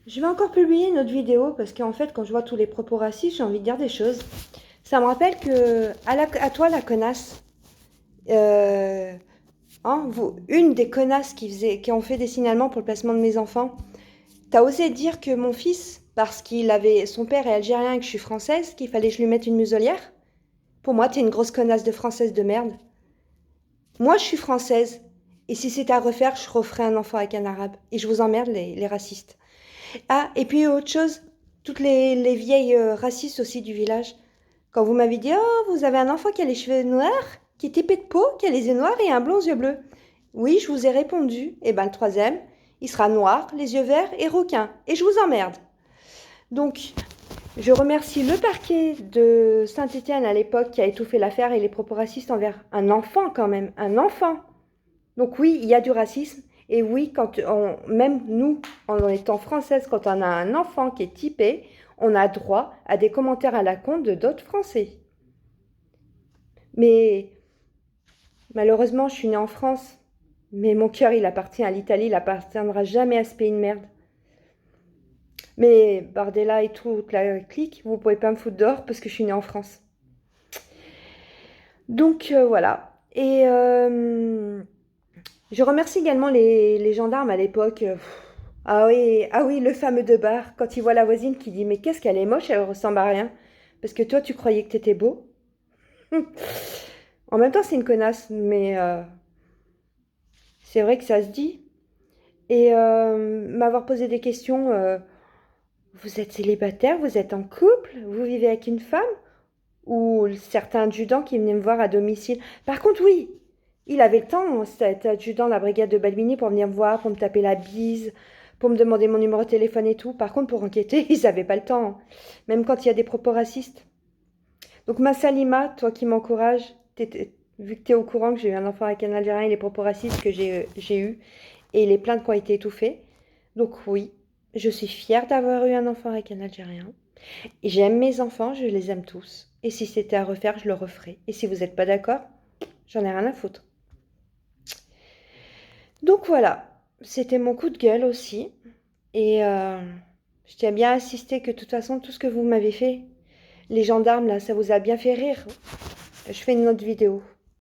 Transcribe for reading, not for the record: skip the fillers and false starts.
Je vais encore publier une autre vidéo parce qu'en fait, quand je vois tous les propos racistes, j'ai envie de dire des choses. Ça me rappelle que, à toi la connasse, euh, une des connasses qui ont fait des signalements pour le placement de mes enfants, t'as osé dire que mon fils, parce qu'il avait, son père est algérien et que je suis française, qu'il fallait que je lui mette une muselière? Pour moi, t'es une grosse connasse de française de merde. Moi, je suis française. Et si c'était à refaire, je referais un enfant avec un arabe. Et je vous emmerde, les racistes. Ah, et puis autre chose, toutes les vieilles racistes aussi du village. Quand vous m'avez dit, oh, vous avez un enfant qui a les cheveux noirs, qui est épais de peau, qui a les yeux noirs et un blond aux yeux bleus. Oui, je vous ai répondu. Et ben le troisième, il sera noir, les yeux verts et rouquin. Et je vous emmerde. Donc, je remercie le parquet de Saint-Étienne à l'époque qui a étouffé l'affaire et les propos racistes envers un enfant quand même, un enfant. Donc oui, il y a du racisme. Et oui, même nous, en étant françaises, quand on a un enfant qui est typé, on a droit à des commentaires à la con de d'autres Français. Mais malheureusement, je suis née en France. Mais mon cœur, il appartient à l'Italie, il appartiendra jamais à ce pays de merde. Mais Bardella et toute la clique, vous pouvez pas me foutre dehors parce que je suis née en France. Donc voilà. Et je remercie également les gendarmes à l'époque. Ah oui, le fameux Debar, quand il voit la voisine qui dit mais qu'est-ce qu'elle est moche, elle ressemble à rien. Parce que toi, tu croyais que t'étais beau. En même temps, c'est une connasse, mais c'est vrai que ça se dit. Et m'avoir posé des questions, vous êtes célibataire, vous êtes en couple, vous vivez avec une femme? Ou certains adjudants qui venaient me voir à domicile. Par contre, oui, il avait le temps, cet adjudant de la brigade de Balbini, pour venir me voir, pour me taper la bise, pour me demander mon numéro de téléphone et tout. Par contre, pour enquêter, ils n'avaient pas le temps, même quand il y a des propos racistes. Donc, ma Salima, toi qui m'encourages, vu que tu es au courant que j'ai eu un enfant avec un Algérien et les propos racistes que j'ai eus, et les plaintes qui ont été étouffées. Donc, oui, je suis fière d'avoir eu un enfant avec un Algérien. J'aime mes enfants, je les aime tous. Et si c'était à refaire, je le referais. Et si vous n'êtes pas d'accord, j'en ai rien à foutre. Donc voilà, c'était mon coup de gueule aussi. Et je tiens bien à insister que de toute façon, tout ce que vous m'avez fait, les gendarmes là, ça vous a bien fait rire. Je fais une autre vidéo.